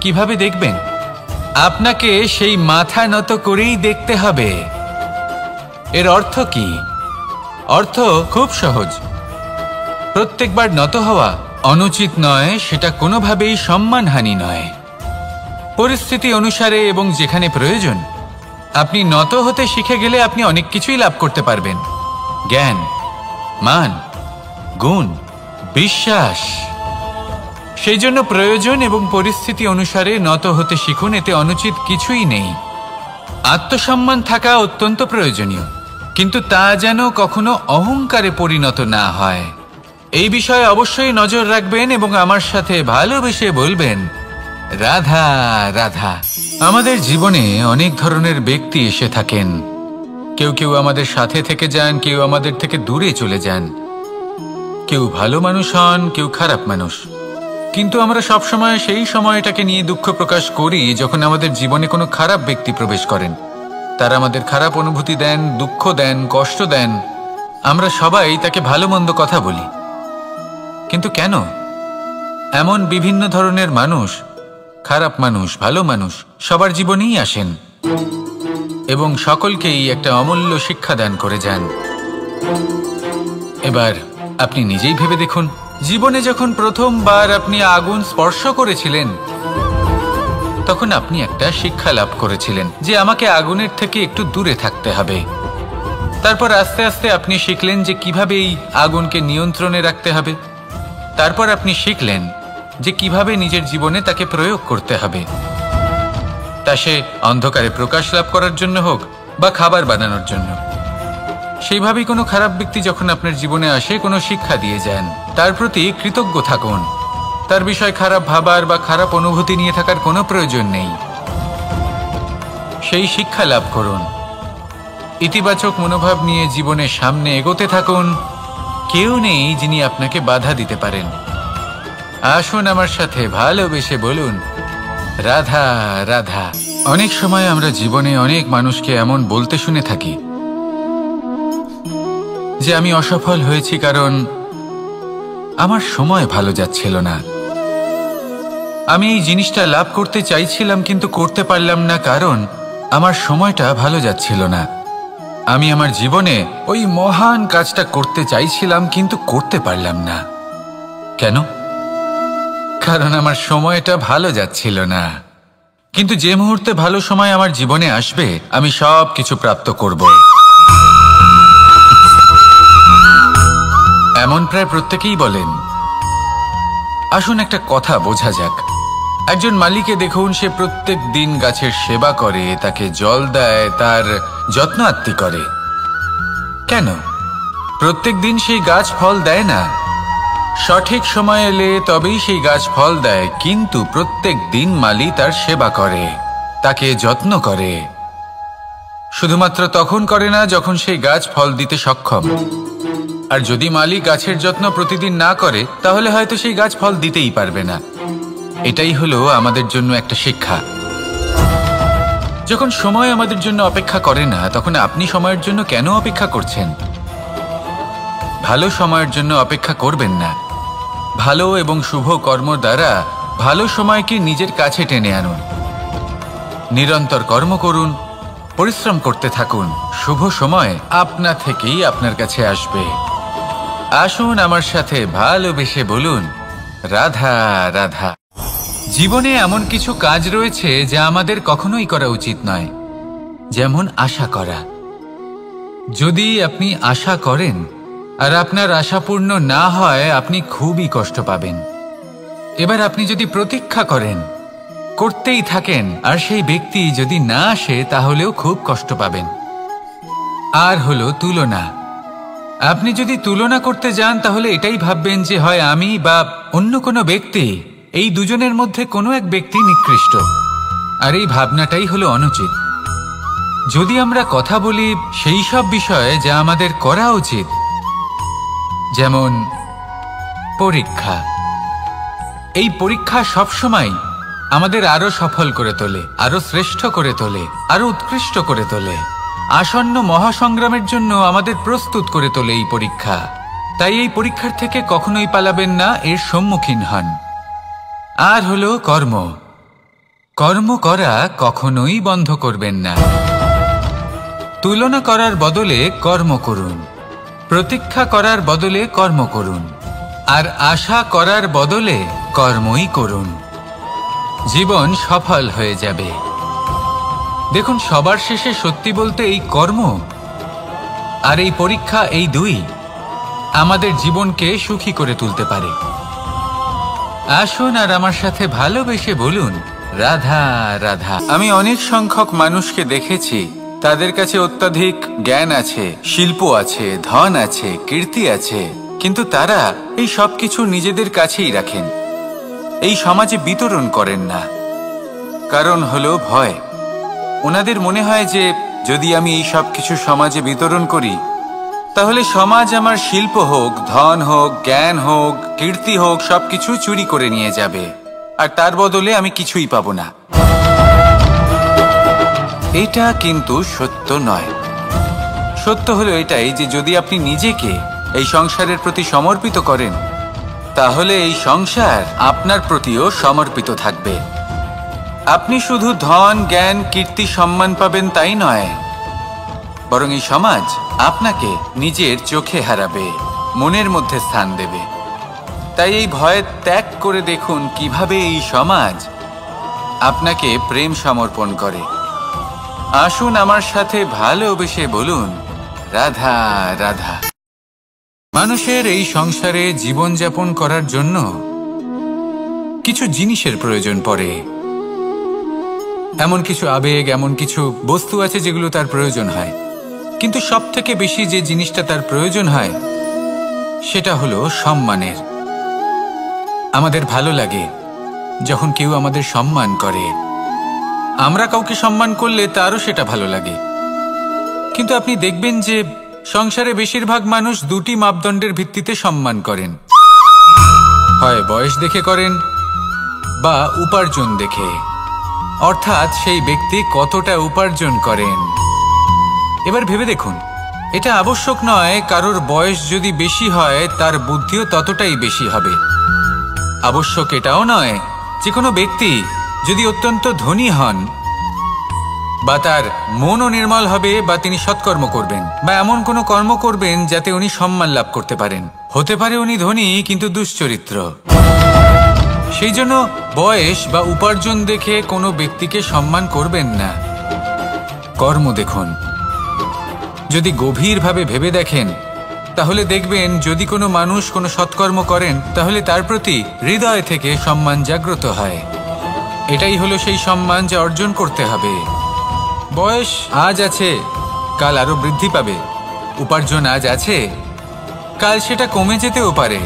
Speaker 1: কিভাবে দেখবেন? আপনাকে সেই মাথা নত করেই দেখতে হবে। এর অর্থ কি? অর্থ খুব সহজ। প্রত্যেকবার নত হওয়া অনুচিত নয়, সেটা কোনোভাবেই সম্মানহানি নয়। পরিস্থিতি অনুসারে এবং যেখানে প্রয়োজন আপনি নত হতে শিখে গেলে আপনি অনেক কিছুই লাভ করতে পারবেন। জ্ঞান, মান, গুণ, বিশ্বাস। সেই জন্য প্রয়োজন এবং পরিস্থিতি অনুসারে নত হতে শিখুন, এতে অনুচিত কিছুই নেই। আত্মসম্মান থাকা অত্যন্ত প্রয়োজনীয়, কিন্তু তা যেন কখনো অহংকারে পরিণত না হয়। এই বিষয়ে অবশ্যই নজর রাখবেন এবং আমার সাথে ভালোবেসে বলবেন, রাধা রাধা। আমাদের জীবনে অনেক ধরনের ব্যক্তি এসে থাকেন। কেউ কেউ আমাদের সাথে থেকে যান, কেউ আমাদের থেকে দূরে চলে যান। কেউ ভালো মানুষ হন, কেউ খারাপ মানুষ। কিন্তু আমরা সবসময় সেই সময়টাকে নিয়ে দুঃখ প্রকাশ করি যখন আমাদের জীবনে কোনো খারাপ ব্যক্তি প্রবেশ করেন। তারা আমাদের খারাপ অনুভূতি দেন, দুঃখ দেন, কষ্ট দেন। আমরা সবাই তাকে ভালো মন্দ কথা বলি। কিন্তু কেন? এমন বিভিন্ন ধরনের মানুষ, খারাপ মানুষ, ভালো মানুষ সবার জীবনেই আসেন এবং সকলকেই একটা অমূল্য শিক্ষা দান করে যান। এবার আপনি নিজেই ভেবে দেখুন, জীবনে যখন প্রথমবার আপনি আগুন স্পর্শ করেছিলেন তখন আপনি একটা শিক্ষা লাভ করেছিলেন যে আমাকে আগুনের থেকে একটু দূরে থাকতে হবে। তারপর আস্তে আস্তে আপনি শিখলেন যে কিভাবে এই আগুনকে নিয়ন্ত্রণে রাখতে হবে। তারপর আপনি শিখলেন যে কিভাবে নিজের জীবনে তাকে প্রয়োগ করতে হবে, তা সে অন্ধকারে প্রকাশ লাভ করার জন্য হোক বা খাবার বানানোর জন্য। সেইভাবেই কোনো খারাপ ব্যক্তি যখন আপনার জীবনে আসে কোনো শিক্ষা দিয়ে যান, তার প্রতি কৃতজ্ঞ থাকুন। তার বিষয় খারাপ ভাবার বা খারাপ অনুভূতি নিয়ে থাকার কোনো প্রয়োজন নেই। সেই শিক্ষা লাভ করুন, ইতিবাচক মনোভাব নিয়ে জীবনের সামনে এগোতে থাকুন। কেউ নেই যিনি আপনাকে বাধা দিতে পারেন। আসুন আমার সাথে ভালোবেসে বলুন, রাধা রাধা। অনেক সময় আমরা জীবনে অনেক মানুষকে এমন বলতে শুনে থাকি যে আমি অসফল হয়েছি কারণ আমার সময় ভালো যাচ্ছিল না। আমি এই জিনিসটা লাভ করতে চাইছিলাম কিন্তু করতে পারলাম না কারণ আমার সময়টা ভালো যাচ্ছিল না। আমি আমার জীবনে ওই মহান কাজটা করতে চাইছিলাম কিন্তু করতে পারলাম না। কেন? কারণ আমার সময়টা ভালো যাচ্ছিল না। কিন্তু যে মুহূর্তে ভালো সময় আমার জীবনে আসবে আমি সব কিছু প্রাপ্ত করব। এমন প্রায় প্রত্যেকেই বলেন। আসুন একটা কথা বোঝা যাক। একজন মালিকে দেখুন, সে প্রত্যেক দিন গাছের সেবা করে, তাকে জল দেয়, তার যত্ন আত্তি করে। কেন? প্রত্যেক দিন সেই গাছ ফল দেয় না। সঠিক সময় এলে তবেই সেই গাছ ফল দেয়, কিন্তু প্রত্যেক দিন মালি তার সেবা করে, তাকে যত্ন করে। শুধুমাত্র তখন করে না যখন সেই গাছ ফল দিতে সক্ষম। আর যদি মালি গাছের যত্ন প্রতিদিন না করে তাহলে হয়তো সেই গাছ ফল দিতেই পারবে না। এটাই হলো আমাদের জন্য একটা শিক্ষা। যখন সময় আমাদের জন্য অপেক্ষা করে না তখন আপনি সময়ের জন্য কেন অপেক্ষা করছেন? ভালো সময়ের জন্য অপেক্ষা করবেন না। ভালো এবং শুভ কর্ম দ্বারা ভালো সময়কে নিজের কাছে টেনে আনুন। নিরন্তর কর্ম করুন, পরিশ্রম করতে থাকুন। শুভ সময় আপনা থেকেই আপনার কাছে আসবে। আসুন আমার সাথে ভালোবেসে বলুন, রাধা রাধা। জীবনে এমন কিছু কাজ রয়েছে যা আমাদের কখনোই করা উচিত নয়, যেমন আশা করা। যদি আপনি আশা করেন আর আপনার আশা পূর্ণ না হয় আপনি খুবই কষ্ট পাবেন। এবার আপনি যদি প্রতীক্ষা করেন, করতেই থাকেন, আর সেই ব্যক্তি যদি না আসে তাহলেও খুব কষ্ট পাবেন। আর হলো তুলনা। আপনি যদি তুলনা করতে যান তাহলে এটাই ভাববেন যে হয় আমি বা অন্য কোনো ব্যক্তি, এই দুজনের মধ্যে কোনো এক ব্যক্তি নিকৃষ্ট। আর এই ভাবনাটাই হলো অনুচিত। যদি আমরা কথা বলি সেই সব বিষয়ে যা আমাদের করা উচিত, যেমন পরীক্ষা। এই পরীক্ষা সবসময় আমাদের আরো সফল করে তোলে, আরো শ্রেষ্ঠ করে তোলে, আরো উৎকৃষ্ট করে তোলে। আসন্ন মহাসংগ্রামের জন্য আমাদের প্রস্তুত করে তোলে এই পরীক্ষা। তাই এই পরীক্ষার থেকে কখনোই পালাবেন না, এর সম্মুখীন হন। আর হলো কর্ম। কর্ম করা কখনোই বন্ধ করবেন না। তুলনা করার বদলে কর্ম করুন, প্রতীক্ষা করার বদলে কর্ম করুন, আর আশা করার বদলে কর্মই করুন। জীবন সফল হয়ে যাবে। দেখুন, সবার শেষে সত্যি বলতে এই কর্ম আর এই পরীক্ষা, এই দুই আমাদের জীবনকে সুখী করে তুলতে পারে। আসুন আর আমার সাথে ভালোবেসে বলুন, রাধা রাধা। আমি অনেক সংখ্যক মানুষকে দেখেছি, তাদের কাছে অত্যাধিক জ্ঞান আছে, শিল্প আছে, ধন আছে, কীর্তি আছে, কিন্তু তারা এই সব কিছু নিজেদের কাছেই রাখেন, এই সমাজে বিতরণ করেন না। কারণ হলো ভয়। ওনাদের মনে হয় যে যদি আমি এই সব কিছু সমাজে বিতরণ করি, তাহলে সমাজ আমার শিল্প হোক, ধন হোক, জ্ঞান হোক, কীর্তি হোক, সবকিছু চুরি করে নিয়ে যাবে, আর তার বদলে আমি কিছুই পাবো না। এটা কিন্তু সত্য নয়। সত্য হলো এটাই যে যদি আপনি নিজেকে এই সংসারের প্রতি সমর্পিত করেন, তাহলে এই সংসার আপনার প্রতিও সমর্পিত থাকবে। আপনি শুধু ধন, জ্ঞান, কীর্তি, সম্মান পাবেন তাই নয়, বরং এই সমাজ আপনাকে নিজের চোখে হারাবে, মনের মধ্যে স্থান দেবে। তাই এই ভয় ত্যাগ করে দেখুন কিভাবে এই সমাজ আপনাকে প্রেম সমর্পণ করে। আসুন আমার সাথে ভালোবেসে বলুন, রাধা রাধা। মানুষের এই সংসারে জীবনযাপন করার জন্য কিছু জিনিসের প্রয়োজন পড়ে। এমন কিছু আবেগ, এমন কিছু বস্তু আছে যেগুলো তার প্রয়োজন হয়, কিন্তু সব থেকে বেশি যে জিনিসটা তার প্রয়োজন হয় সেটা হলো সম্মানের। আমাদের ভালো লাগে যখন কেউ আমাদের সম্মান করে। আমরা কাউকে সম্মান করলে তারও সেটা ভালো লাগে। কিন্তু আপনি দেখবেন যে সংসারে বেশিরভাগ মানুষ দুটি মাপদণ্ডের ভিত্তিতে সম্মান করেন, হয় বয়স দেখে করেন বা উপার্জন দেখে, অর্থাৎ সেই ব্যক্তি কতটা উপার্জন করেন। এবার ভেবে দেখুন, এটা আবশ্যক নয় কারোর বয়স যদি বেশি হয় তার বুদ্ধিও ততটাই বেশি হবে। আবশ্যক এটাও নয় যে কোনো ব্যক্তি যদি অত্যন্ত ধনী হন বা তার মনও নির্মল হবে বা তিনি সৎকর্ম করবেন বা এমন কোনো কর্ম করবেন যাতে উনি সম্মান লাভ করতে পারেন। হতে পারে উনি ধনী কিন্তু দুশ্চরিত্র। সেই জন্য বয়স বা উপার্জন দেখে কোনো ব্যক্তিকে সম্মান করবেন না। কর্ম দেখুন। যদি গভীরভাবে ভেবে দেখেন তাহলে দেখবেন যদি কোনো মানুষ কোনো সৎকর্ম করেন তাহলে তার প্রতি হৃদয় থেকে সম্মান জাগ্রত হয়। এটাই হলো সেই সম্মান যা অর্জন করতে হবে। বয়স আজ আছে, কাল আরো বৃদ্ধি পাবে। উপার্জন আজ আছে, কাল সেটা কমে যেতেও পারে।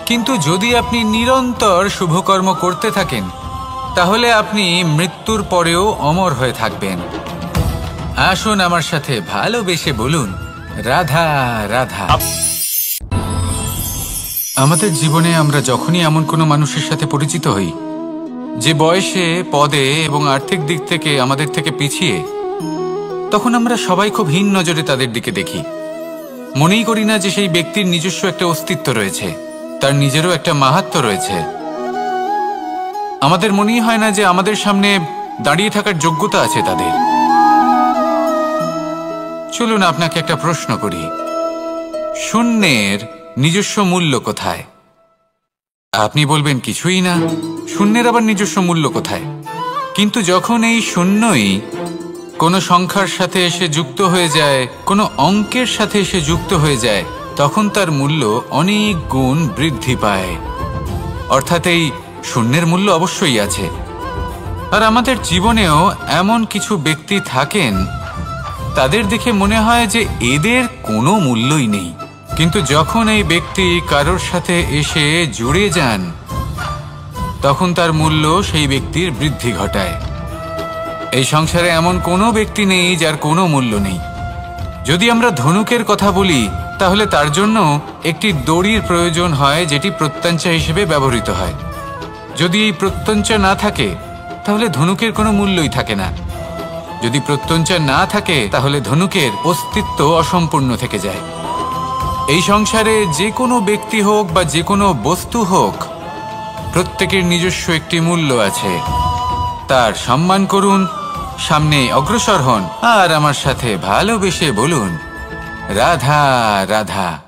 Speaker 1: কিন্তু যদি আপনি নিরন্তর শুভকর্ম করতে থাকেন তাহলে আপনি মৃত্যুর পরেও অমর হয়ে থাকবেন। আসুন আমার সাথে ভালোবেসে বলুন, রাধা রাধা। আমাদের জীবনে আমরা যখনই এমন কোনো মানুষের সাথে পরিচিত হই যে বয়সে, পদে এবং আর্থিক দিক থেকে আমাদের থেকে পিছিয়ে, তখন আমরা সবাই খুব হীন নজরে তাদের দিকে দেখি। মনেই করি না যে সেই ব্যক্তির নিজস্ব একটা অস্তিত্ব রয়েছে, তার নিজেরও একটা মাহাত্ম্য রয়েছে। আমাদের মনেই হয় না যে আমাদের সামনে দাঁড়িয়ে থাকার যোগ্যতা আছে তাদের। চলুন আপনাকে একটা প্রশ্ন করি, শূন্যের নিজস্ব মূল্য কোথায়? আপনি বলবেন কিছুই না। শূন্যের আবার নিজস্ব মূল্য কোথায়? কিন্তু যখন এই শূন্যই কোনো সংখ্যার সাথে এসে যুক্ত হয়ে যায়, কোনো অঙ্কের সাথে এসে যুক্ত হয়ে যায়, তখন তার মূল্য অনেক গুণ বৃদ্ধি পায়। অর্থাৎ এই শূন্যের মূল্য অবশ্যই আছে। আর আমাদের জীবনেও এমন কিছু ব্যক্তি থাকেন, তাদের দেখে মনে হয় যে এদের কোনো মূল্যই নেই। কিন্তু যখন এই ব্যক্তি কারোর সাথে এসে জুড়ে যান তখন তার মূল্য সেই ব্যক্তির বৃদ্ধি ঘটায়। এই সংসারে এমন কোনো ব্যক্তি নেই যার কোনো মূল্য নেই। যদি আমরা ধনুকের কথা বলি তাহলে তার জন্য একটি দড়ির প্রয়োজন হয় যেটি প্রত্যঞ্চা হিসেবে ব্যবহৃত হয়। যদি এই প্রত্যঞ্চা না থাকে তাহলে ধনুকের কোনো মূল্যই থাকে না। যদি প্রত্যঞ্চা না থাকে তাহলে ধনুকের অস্তিত্ব অসম্পূর্ণ থেকে যায়। এই সংসারে যে কোনো ব্যক্তি হোক বা যে কোনো বস্তু হোক, প্রত্যেকের নিজস্ব একটি মূল্য আছে। তার সম্মান করুন, সামনে অগ্রসর হন আর আমার সাথে ভালোবেসে বলুন রাধা রাধা।